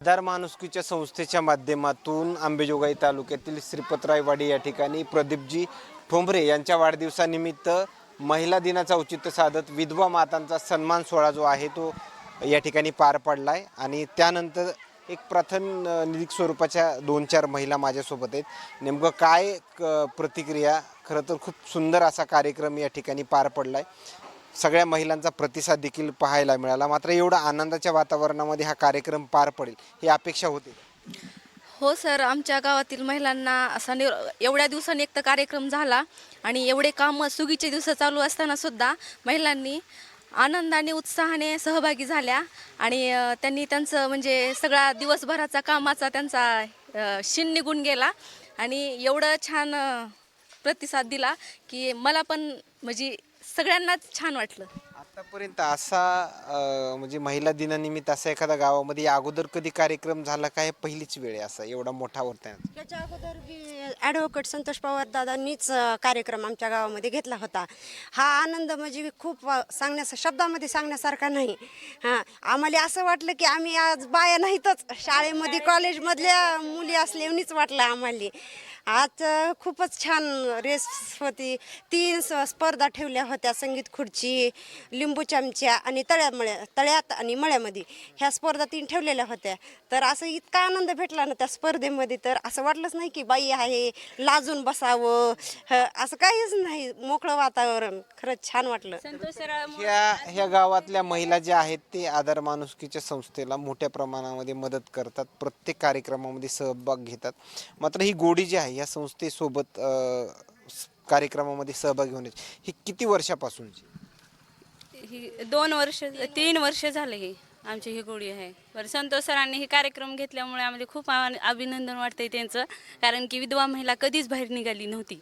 आधार माणुसकीच्या संस्थेच्या माध्यमातून अंबेजोगाई तालुक्यातील श्रीपतरायवाडी या ठिकाणी प्रदीपजी ठोंबरे यांच्या वाढदिवसानिमित्त महिला दिनाचं औचित्य साधत विधवा मातांचा सन्मान सोहळा जो आहे तो या ठिकाणी पार पडला आहे। आणि त्यानंतर एक प्रातिनिधिक स्वरूपाच्या 2-4 महिला माझ्यासोबत आहेत। नेमकं काय प्रतिक्रिया, खरं तर खूप सुंदर असा कार्यक्रम या ठिकाणी पार पडला आहे। सगळ्या महिलांचा प्रतिसाद देखील पाहायला मिळाला। मात्र एवढा आनंदाच्या वातावरणामध्ये हा कार्यक्रम पार पडेल ही अपेक्षा होती। हो सर, आमच्या गावातील महिलांना असा एवढ्या दिवसांनी एक तर कार्यक्रम झाला आणि एवढे कामं सुगीचे दिवस चालू असताना सुद्धा महिलांनी आनंदाने उत्साहाने सहभागी झाल्या आणि त्यांनी त्यांचं म्हणजे सगळा दिवसभराचा कामाचा त्यांचा शिन निघून गेला आणि एवढं छान प्रतिसाद दिला की मला पण म्हणजे सगळ्यांनाच छान वाटलं। आतापर्यंत असा म्हणजे महिला दिनानिमित्त असा एखादा गावामध्ये अगोदर कधी कार्यक्रम झाला का? हे पहिलीच वेळ आहे असा एवढा मोठा होता? याच्या अगोदर ॲडव्होकेट संतोष पवार दादांनीच कार्यक्रम आमच्या गावामध्ये घेतला होता। हा आनंद म्हणजे खूप शब्दामध्ये सांगण्यासारखा नाही। आम्हाला असं वाटलं की आम्ही आज बाया नाहीतच, शाळेमध्ये कॉलेजमधल्या मुली असल्यानेच वाटलं आम्हाला। आज खूपच छान रेस होती। 3 स्पर्धा ठेवल्या होत्या, संगीत खुर्ची, लिंबू चमच्या आणि तळ्यात आणि मळ्यामध्ये ह्या स्पर्धा 3 ठेवलेल्या होत्या। तर असं इतका आनंद भेटला ना त्या स्पर्धेमध्ये, तर असं वाटलंच नाही की बाई आहे लाजून बसावं, असं काहीच नाही, मोकळं वातावरण, खरंच छान वाटलं। ह्या गावातल्या महिला ज्या आहेत ते आधार माणुसकीच्या संस्थेला मोठ्या प्रमाणामध्ये मदत करतात, प्रत्येक कार्यक्रमामध्ये सहभाग घेतात। मात्र ही गोडी जी आहे या संस्थेसोबत कार्यक्रमामध्ये सहभागी होण्याची ही किती वर्षापासूनची? ही 2 वर्ष 3 वर्ष झाले ही आमची ही गोडी आहे। बरं, संतोष सरांनी ही कार्यक्रम घेतल्यामुळे आम्हाला खूप अभिनंदन वाटतंय त्यांचं, कारण की विधवा महिला कधीच बाहेर निघाली नव्हती।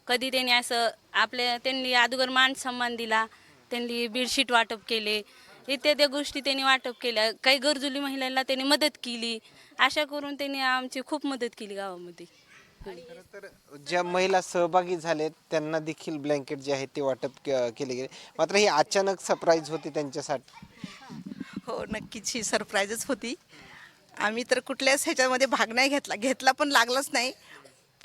कधी त्यांनी असं त्यांनी अगोदर मान सन्मान दिला, त्यांनी बेडशीट वाटप केले, इत्यादी गोष्टी त्यांनी वाटप केल्या, काही गरजुली महिलांना त्यांनी मदत केली, अशा करून त्यांनी आमची खूप मदत केली गावामध्ये। खरं तर ज्या महिला सहभागी झालेत त्यांना देखील ब्लँकेट जे आहेत ते वाटप केले गेले। मात्र ही अचानक सरप्राईज होती त्यांच्यासाठी। हो, नक्कीच ही सरप्राईजच होती। आम्ही तर कुठल्याच ह्याच्यामध्ये भाग नाही घेतला पण लागलाच नाही।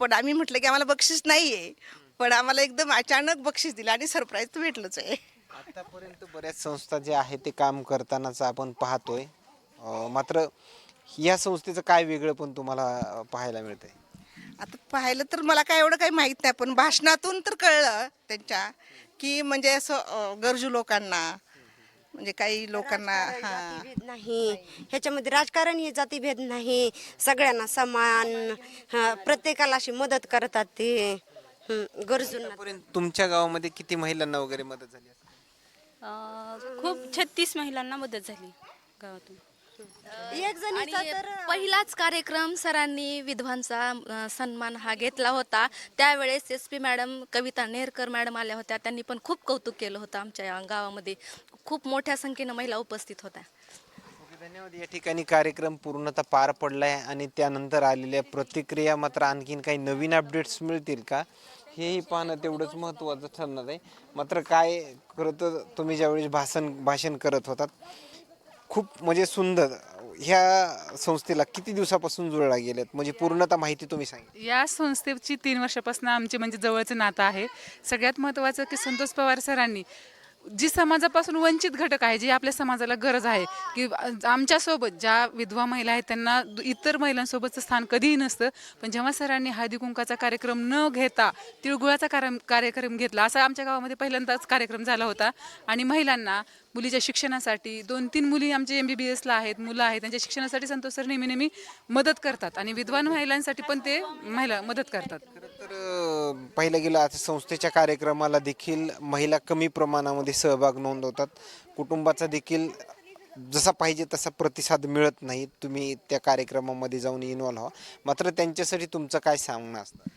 पण आम्ही म्हटलं की आम्हाला बक्षीस नाही आहे, पण आम्हाला एकदम अचानक बक्षीस दिलं आणि सरप्राईज तर भेटलंच आहे। आतापर्यंत बऱ्याच संस्था जे आहेत ते काम करतानाच आपण पाहतोय, मात्र या संस्थेचं काय वेगळं पण तुम्हाला पाहायला मिळतंय? आता पाहिलं तर मला काय एवढं काही माहीत नाही, पण भाषणातून तर कळलं त्यांच्या की म्हणजे असं गरजू लोकांना, म्हणजे काही लोकांना जातीभेद नाही ह्याच्यामध्ये, राजकारण हे जातीभेद नाही, सगळ्यांना समान, प्रत्येकाला अशी मदत करतात ते गरजूंना। तुमच्या गावामध्ये किती महिलांना वगैरे मदत झाली? खूप 36 महिलांना मदत झाली गावातून। एक जणीचा तर पहिलाच कार्यक्रम सरांनी विधवांचा सन्मान हा घेतला होता, त्यावेळेस SP मॅडम कविता नेरकर मॅडम आल्या होत्या, त्यांनी पण खूप कौतुक केलं होतं। आमच्या गावामध्ये खूप मोठ्या संख्येनं महिला उपस्थित होत्या। धन्यवाद। या ठिकाणी कार्यक्रम पूर्णतः पार पडलाय आणि त्यानंतर आलेल्या प्रतिक्रिया, मात्र आणखीन काही नवीन अपडेट्स मिळतील का हेही पाहणं तेवढंच महत्त्वाचं ठरणार आहे। मात्र काय, खरं तर तुम्ही ज्यावेळेस भाषण करत होतात खूप म्हणजे सुंदर, ह्या संस्थेला किती दिवसापासून जुळला गेलेत, म्हणजे पूर्णतः माहिती तुम्ही सांगितली? या संस्थेची 3 वर्षापासून आमचे म्हणजे जवळचं नातं आहे। सगळ्यात महत्त्वाचं की संतोष पवार सरांनी जी समाजापासून वंचित घटक आहे, जी आपल्या समाजाला गरज आहे, की आमच्यासोबत ज्या विधवा महिला आहेत त्यांना इतर महिलांसोबतचं स्थान कधीही नसतं, पण जेव्हा सरांनी हळदी कुंकाचा कार्यक्रम न घेता तिळगुळाचा कार्यक्रम घेतला, असा आमच्या गावामध्ये पहिल्यांदाच कार्यक्रम झाला होता। आणि महिलांना मुलीच्या शिक्षणासाठी 2-3 मुली आमचे MBBSला आहेत, मुलं आहेत, त्यांच्या शिक्षणासाठी संतोष सर नेहमी मदत करतात आणि विधवान महिलांसाठी पण ते मदत करतात। तर पाहिलं गेलं आता संस्थेच्या कार्यक्रमाला देखील महिला कमी प्रमाणामध्ये सहभाग नोंदवतात, कुटुंबाचा देखील जसा पाहिजे तसा प्रतिसाद मिळत नाही। तुम्ही त्या कार्यक्रमामध्ये जाऊन इन्व्हॉल्व व्हा, मात्र त्यांच्यासाठी तुमचं काय सांगणं असतं?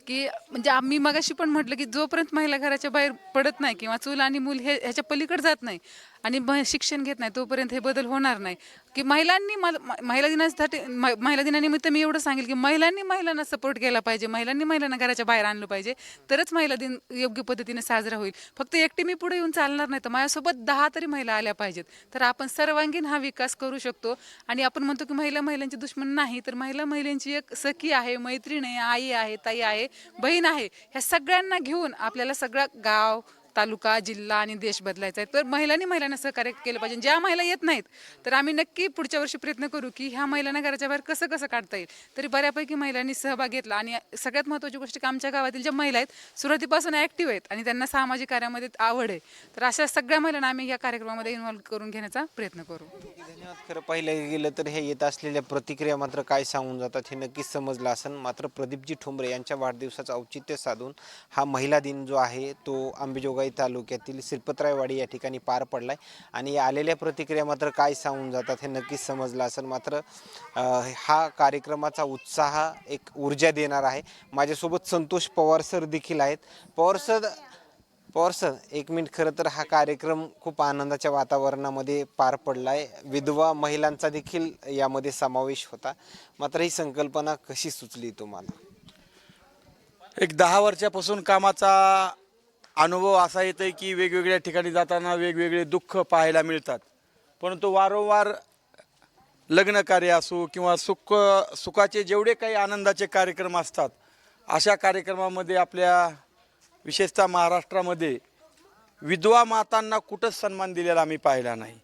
की म्हणजे आम्ही मगाशी पण म्हटलं की जोपर्यंत महिला घराच्या बाहेर पडत नाही किंवा चूल आणि मूल ह्याच्या पलीकडे जात नाही, आणि शिक्षण घेत नाही तोपर्यंत हे बदल होणार नाही. की महिलांनी महिला दिनासाठी महिला दिनानिमित्त मी एवढं सांगेल की महिलांना सपोर्ट केला पाहिजे, महिलांना घराच्या बाहेर आणलं पाहिजे, तरच महिला दिन योग्य पद्धतीने साजरा होईल. फक्त एकटी मी पुढे येऊन चालणार नाही, तर माझ्यासोबत 10 तरी महिला आल्या पाहिजेत, तर आपण सर्वांगीण हा विकास करू शकतो. आणि आपण म्हणतो की महिलांची दुश्मन नाही, तर महिलांची एक सखी आहे, मैत्रीण आहे, आई आहे, ताई आहे, बहीण आहे. ह्या सगळ्यांना घेऊन आपल्याला सगळा गाव, तालुका, जिल्हा आणि देश बदलायचा आहे. तर महिलांना सहकार्य केलं पाहिजे. ज्या महिला येत नाहीत तर आम्ही नक्की पुढच्या वर्षी प्रयत्न करू की ह्या महिलांना घराच्या बाहेर कसं काढता येईल. तरी बऱ्यापैकी महिलांनी सहभाग घेतला. आणि सगळ्यात महत्त्वाची गोष्ट की आमच्या गावातील ज्या महिला आहेत सुरुवातीपासून ॲक्टिव्ह आहेत आणि त्यांना सामाजिक कार्यामध्ये आवड आहे, तर अशा सगळ्या महिलांना आम्ही या कार्यक्रमामध्ये इन्व्हॉल्व करून घेण्याचा प्रयत्न करू. धन्यवाद. खरं पाहिलं गेलं तर हे येत असलेल्या प्रतिक्रिया मात्र काय सांगून जातात हे नक्कीच समजलं असेल. मात्र प्रदीपजी ठोंबरे यांच्या वाढदिवसाचं औचित्य साधून हा महिला दिन जो आहे तो अंबेजोगाई तालुक्यातील श्रीपतरायवाडी या ठिकाणी पार पडलाय. आणि आलेल्या प्रतिक्रिया मात्र काय सांगून जातात हे नक्कीच समजलं असेल. मात्र हा कार्यक्रमाचा उत्साह एक ऊर्जा देणार आहे. माझ्यासोबत संतोष पवार सर देखील आहेत. पवार सर, एक मिनिट. खरं तर हा कार्यक्रम खूप आनंदाच्या वातावरणामध्ये पार पडलाय. विधवा महिलांचा देखील यामध्ये समावेश होता. मात्र ही संकल्पना कशी सुचली तुम्हाला? एक 10 वर्षापासून कामाचा अनुभव असा येतोय की वेगवेगळ्या ठिकाणी जाताना वेगवेगळे दुःख पाहायला मिळतात, परंतु वारंवार लग्न कार्य असो किंवा सुखाचे जेवढे काही आनंदाचे कार्यक्रम असतात, अशा कार्यक्रमामध्ये आपल्या विशेषतः महाराष्ट्रामध्ये विधवा मातांना कुठंच सन्मान दिलेला आम्ही पाहिला नाही.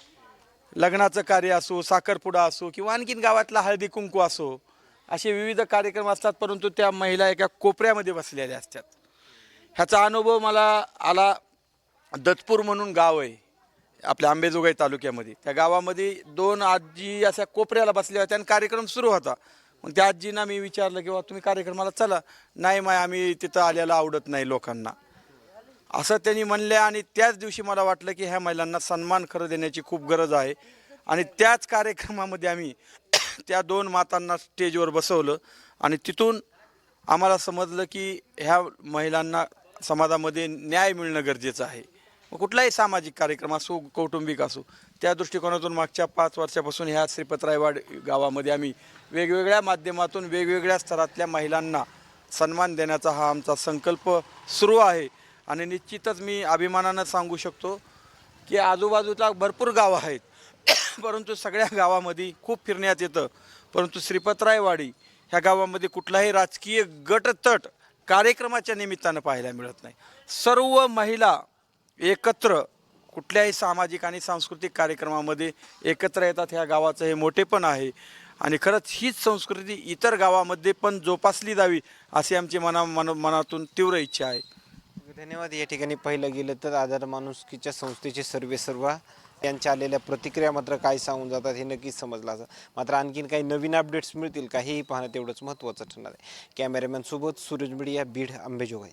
लग्नाचं कार्य असो, साखरपुडा असो किंवा आणखीन गावातला हळदी कुंकू असो, असे विविध कार्यक्रम असतात, परंतु त्या महिला एका कोपऱ्यामध्ये बसलेल्या असतात. ह्याचा अनुभव मला आला. दत्तपूर म्हणून गाव आहे आपल्या अंबेजोगाई तालुक्यामध्ये. त्या गावामध्ये 2 आजी अशा कोपऱ्याला बसल्या होत्या आणि कार्यक्रम सुरू होता. मग त्या आजींना मी विचारलं की तुम्ही कार्यक्रमाला चला. नाही आम्ही तिथं आल्याला आवडत नाही लोकांना, असं त्यांनी म्हणल्या. आणि त्याच दिवशी मला वाटलं की ह्या महिलांना सन्मान खरं देण्याची खूप गरज आहे. आणि त्याच कार्यक्रमामध्ये आम्ही त्या 2 मातांना स्टेजवर बसवलं आणि तिथून आम्हाला समजलं की ह्या महिलांना समाजामध्ये न्याय मिळणं गरजेचं आहे. कुठलाही सामाजिक कार्यक्रम असो, कौटुंबिक असो, त्या दृष्टिकोनातून मागच्या 5 वर्षापासून ह्या श्रीपतरायवाडी गावामध्ये आम्ही वेगवेगळ्या माध्यमातून वेगवेगळ्या स्तरातल्या महिलांना सन्मान देण्याचा हा आमचा संकल्प सुरू आहे. आणि निश्चितच मी अभिमानानं सांगू शकतो की आजूबाजूला भरपूर गावं आहेत, परंतु सगळ्या गावामध्ये खूप फिरण्यात येतं, परंतु श्रीपतरायवाडी ह्या गावामध्ये कुठलाही राजकीय गटतट कार्यक्रमाच्या निमित्तानं पाहायला मिळत नाही. सर्व महिला एकत्र कुठल्याही सामाजिक आणि सांस्कृतिक कार्यक्रमामध्ये एकत्र येतात. ह्या गावाचं हे मोठेपण आहे. आणि खरंच हीच संस्कृती इतर गावामध्ये पण जोपासली जावी अशी आमची मनातून तीव्र इच्छा आहे. धन्यवाद. या ठिकाणी पाहिलं गेलं तर आधार माणुसकीच्या संस्थेचे सर्वेसर्वा यांच्या आलेल्या प्रतिक्रिया मात्र काय सांगून जातात हे नक्कीच समजलं असं. मात्र आणखीन काही नवीन अपडेट्स मिळतील का हेही पाहणं तेवढंच महत्त्वाचं ठरणार आहे. कॅमेरामॅन सोबत सूरज मीडिया, बीड, अंबेजोगाई.